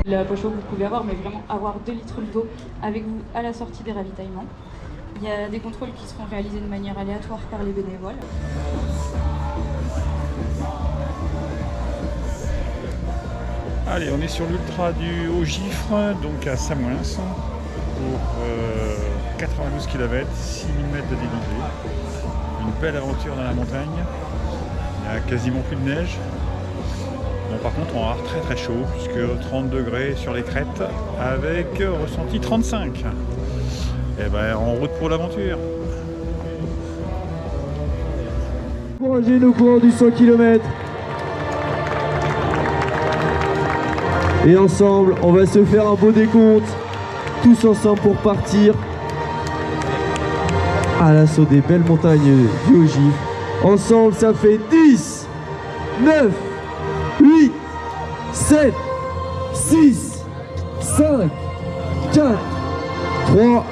La poche eau que vous pouvez avoir, mais vraiment avoir 2 litres d'eau avec vous à la sortie des ravitaillements. Il y a des contrôles qui seront réalisés de manière aléatoire par les bénévoles. Allez, on est sur l'ultra du Haut-Gifre, donc à Samoins, pour 92 km, 6000 mètres de dénivelé. Une belle aventure dans la montagne. Il n'y a quasiment plus de neige. Bon, par contre, on va avoir très très chaud, puisque 30 degrés sur les crêtes, avec ressenti 35. Et ben, en route pour l'aventure. Encouragez nos coureurs du 100 km. Et ensemble, on va se faire un beau décompte, tous ensemble pour partir à l'assaut des belles montagnes du Haut-Gifre. Ensemble, ça fait 10, 9, 8, 7, 6, 5, 4, 3,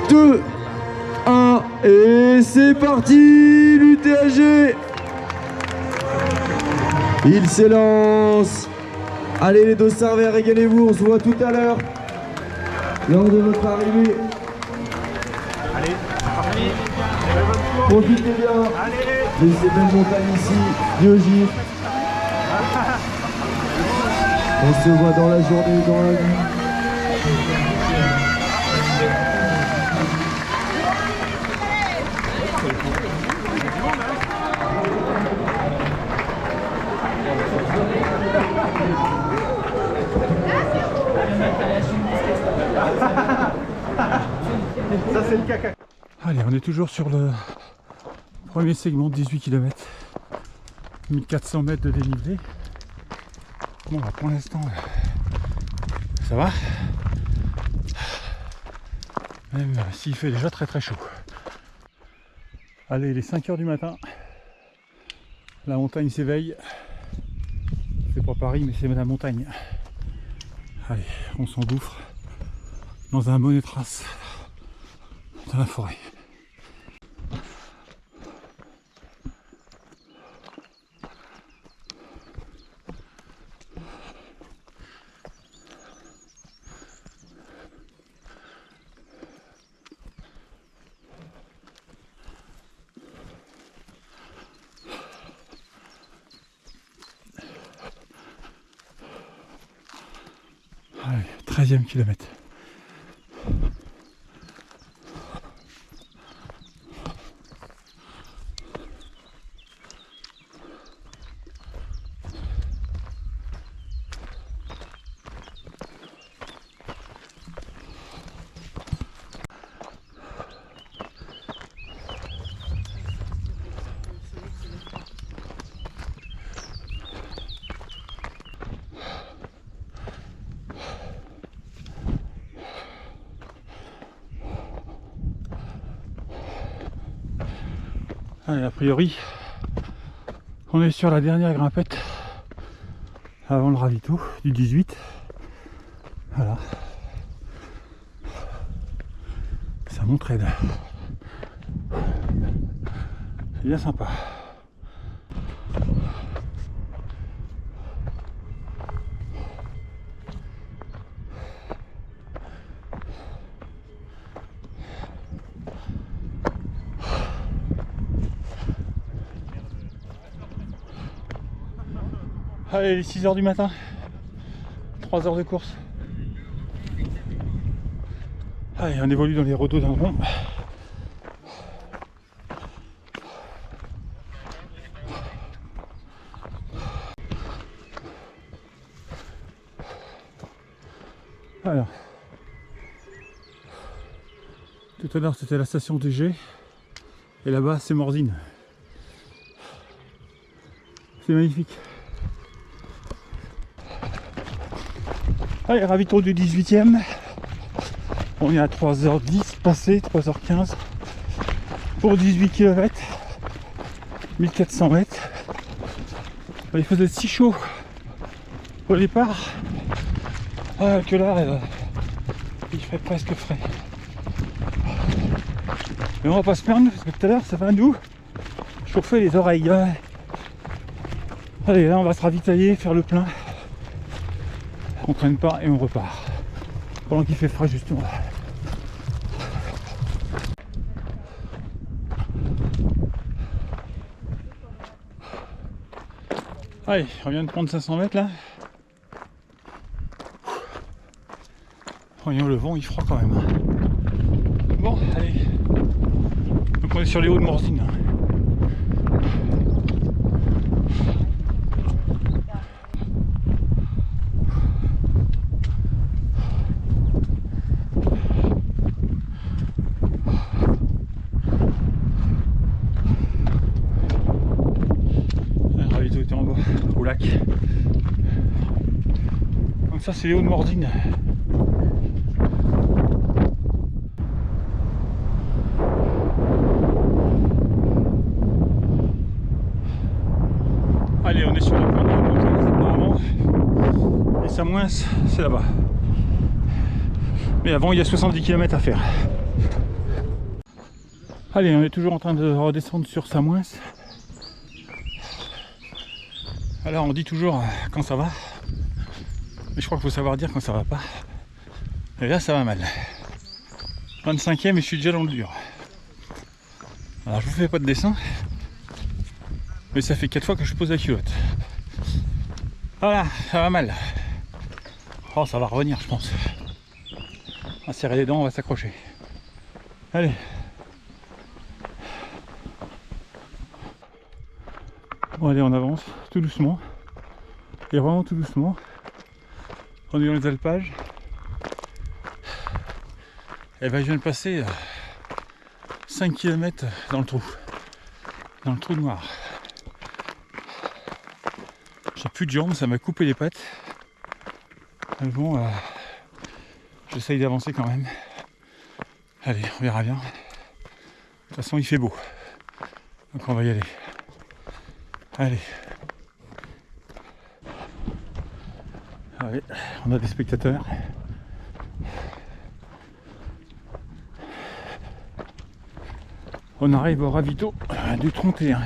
2, 1, et c'est parti, l'UTAG. Il s'élance. Allez les dossards verts, régalez-vous, on se voit tout à l'heure lors de votre arrivée. Allez, parti. Profitez bien de ces belles montagnes ici, du Haut-Gifre. On se voit dans la journée, dans la nuit. Ça c'est le caca. Allez, on est toujours sur le premier segment de 18 km, 1400 mètres de dénivelé. Bon, bah, pour l'instant, ça va. Même s'il fait déjà très très chaud. Allez, il est 5 h du matin. La montagne s'éveille. C'est pas Paris, mais c'est la montagne. Allez, on s'engouffre dans un bonnet trace dans la forêt. Allez, 13e kilomètre. Allez, a priori, on est sur la dernière grimpette avant le ravito du 18. Voilà. Ça monte raide. C'est bien sympa. Allez, il est 6 h du matin, 3 heures de course. Allez, on évolue dans les rhododendrons. Alors, tout à l'heure c'était la station DG et là-bas c'est Morzine. C'est magnifique. Allez, ravito du 18e. On est à 3h10 passé, 3h15 pour 18 km, 1400 mètres. Il faisait si chaud au départ que là il fait presque frais. Mais on va pas se plaindre parce que tout à l'heure ça va nous chauffer les oreilles. Allez, là on va se ravitailler, faire le plein. On traîne pas et on repart. Pendant qu'il fait frais justement. Allez, on vient de prendre 500 mètres là. Voyons, le vent il froid quand même. Bon, allez. Donc on est sur les hauts de Morzine. Le ravito était en bas, au lac. Donc ça c'est les hauts de Morzine. Allez, on est sur le point de apparemment. Et Samoins, c'est là-bas. Mais avant, il y a 70 km à faire. Allez, on est toujours en train de redescendre sur Samoins. Alors, on dit toujours quand ça va. Mais je crois qu'il faut savoir dire quand ça va pas. Et là, ça va mal. 25e et je suis déjà dans le dur. Alors, je vous fais pas de dessin. Mais ça fait 4 fois que je pose la culotte. Voilà, ça va mal. Oh, ça va revenir, je pense. On va serrer les dents, on va s'accrocher. Allez. Bon, allez, on avance tout doucement. Et vraiment tout doucement. On est dans les alpages. Et ben, je viens de passer 5 km dans le trou. Dans le trou noir. J'ai plus de jambes, ça m'a coupé les pattes. Mais bon, j'essaye d'avancer quand même. Allez, on verra bien. De toute façon, il fait beau. Donc on va y aller. Allez. Allez, on a des spectateurs. On arrive au ravito du 31.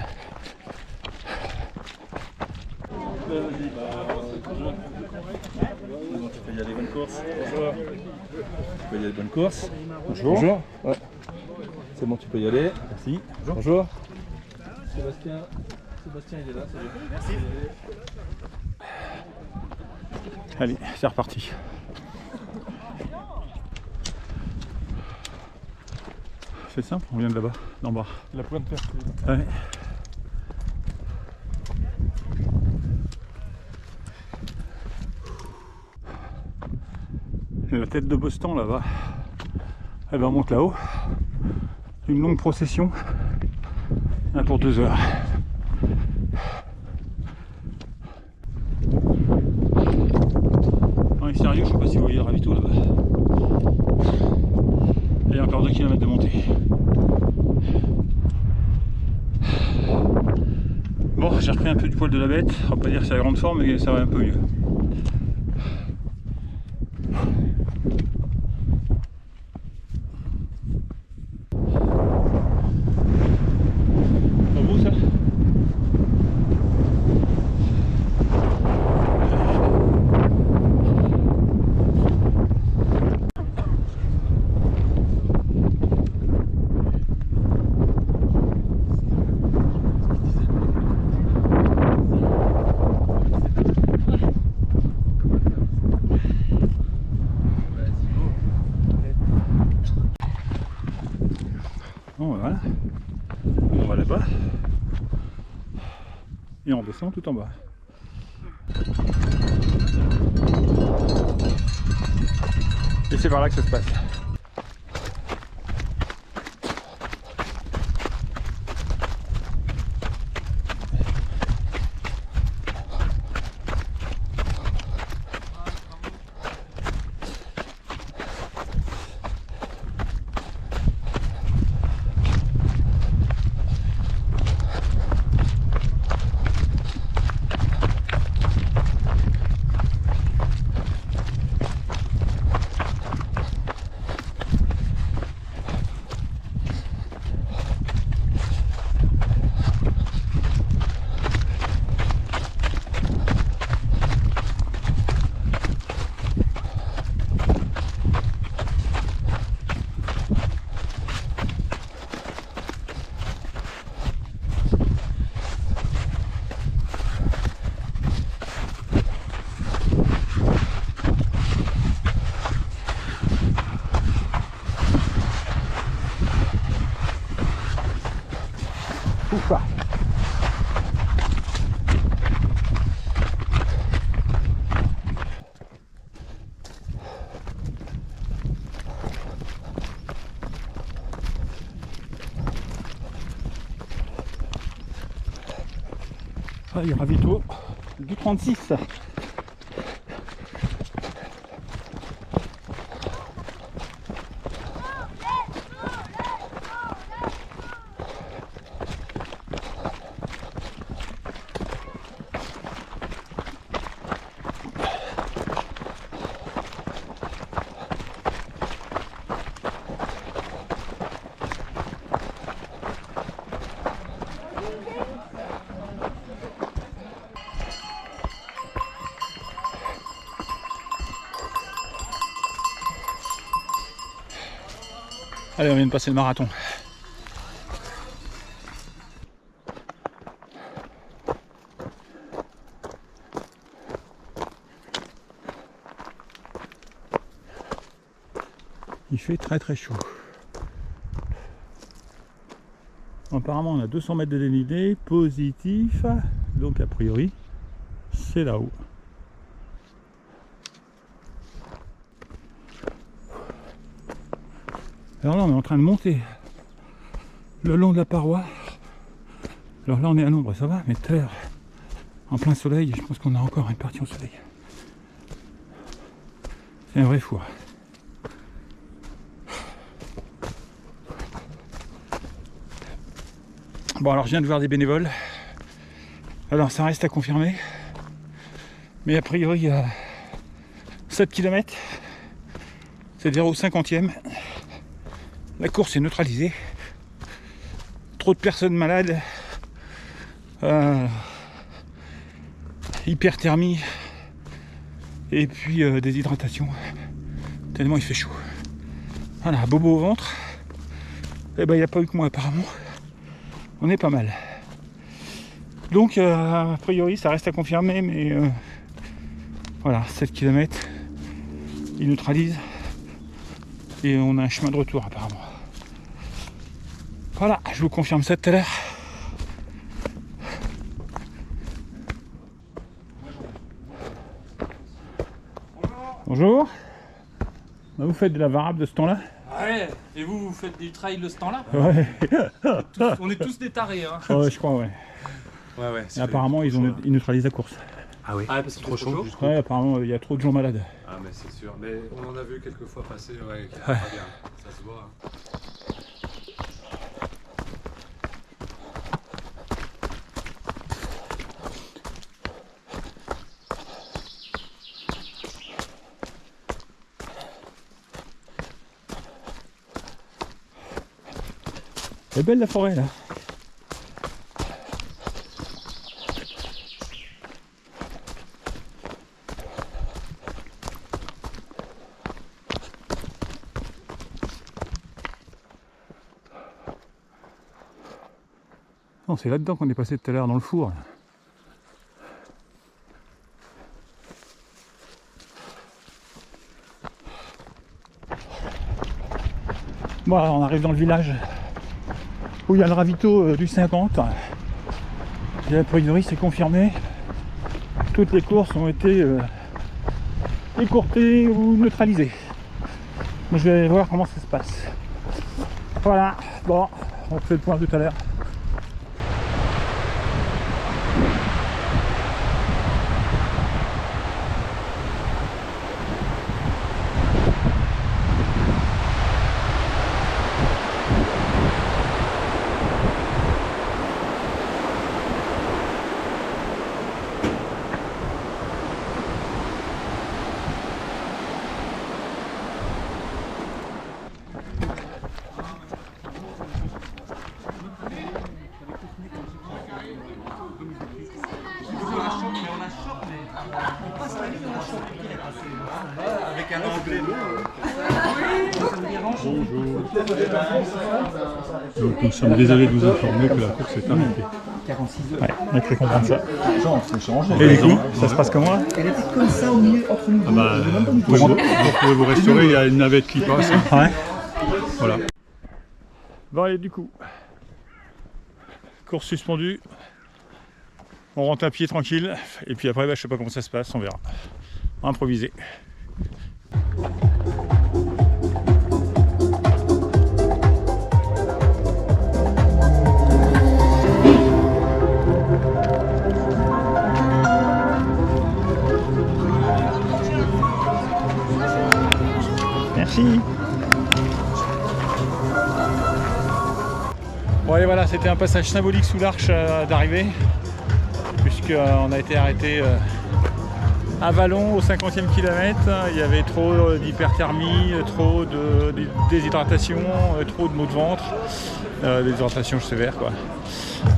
Tu peux y aller, bonne course. Bonjour. Tu peux y aller, bonne course. Bonjour. Bonjour. Ouais. C'est bon, tu peux y aller. Merci. Bonjour. Sébastien. Sébastien, il est là. Salut. Merci. Allez, c'est reparti. C'est simple, on vient de là-bas, d'en bas. La pointe perte. Ouais. Et la tête de Boston là-bas, elle va monter là-haut. Une longue procession. Là pour 2 heures. En extérieur, je sais pas si vous voyez le ravito là-bas. Il y a encore 2 km de montée. Bon, j'ai repris un peu du poil de la bête. On va pas dire que c'est la grande forme, mais ça va un peu mieux. Pas beau ça? Bon, voilà. On va là-bas. Et on descend tout en bas. Et c'est par là que ça se passe. Ah, il y a ravito du 36. Allez, on vient de passer le marathon. Il fait très très chaud. Apparemment on a 200 mètres de dénivelé positif, donc a priori c'est là-haut. Alors là on est en train de monter le long de la paroi. Alors là on est à l'ombre, ça va, mais tout à l'heure en plein soleil, je pense qu'on a encore une partie au soleil. C'est un vrai four. Bon alors je viens de voir des bénévoles. Alors ça reste à confirmer. Mais a priori il y a 7 km. C'est-à-dire au 50e. La course est neutralisée. Trop de personnes malades. Hyperthermie. Et puis déshydratation. Tellement il fait chaud. Voilà, bobo au ventre. Et ben il n'y a pas eu que moi apparemment. On est pas mal. Donc a priori ça reste à confirmer, mais voilà, 7 km il neutralise et on a un chemin de retour apparemment. Voilà, je vous confirme ça tout à l'heure. Bonjour. Vous faites de la variable de ce temps-là? Ouais, et vous faites du trail de ce temps-là? Ouais. On est tous des tarés, hein. Ouais, je crois, ouais. Ouais. Et apparemment, ils neutralisent la course. Ah oui. Ah, parce qu'il est trop chaud. Ouais, apparemment, il y a trop de gens malades. Ah, mais c'est sûr. Mais on en a vu quelques fois passer, ouais, qui pas bien. Ça se voit. Hein. Elle est belle la forêt là. Non, c'est là-dedans qu'on est passé tout à l'heure dans le four. Là. Bon, alors, on arrive dans le village où il y a le ravito du 50. Et a priori c'est confirmé. Toutes les courses ont été écourtées ou neutralisées. Donc, je vais voir comment ça se passe. Voilà, bon, on fait le point tout à l'heure. Donc nous sommes désolés de vous informer que la course est arrêtée. 46 heures. Ouais, on a cru comprendre ça. C'est changé. Et les coups, ça se passe comment là? Elle était comme ça au milieu entre nous. Ah bah, vous pouvez vous restaurer, il y a une navette qui passe. Ouais. Voilà. Bon allez, du coup, course suspendue. On rentre à pied tranquille. Et puis après, bah, je sais pas comment ça se passe, on verra. On va improviser. Merci. Bon allez voilà, c'était un passage symbolique sous l'arche d'arrivée, puisqu'on a été arrêté à Vallon au 50e kilomètre. Il y avait trop d'hyperthermie, trop de déshydratation, trop de maux de ventre, déshydratation sévère quoi.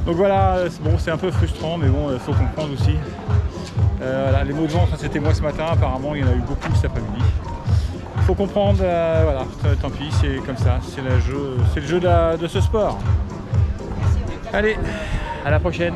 Donc voilà, bon, c'est un peu frustrant, mais bon, il faut comprendre aussi. Voilà, les maux de ventre, c'était moi ce matin, apparemment il y en a eu beaucoup cet après-midi. Il faut comprendre, voilà, tant pis, c'est comme ça, c'est le jeu de ce sport. Allez, à la prochaine.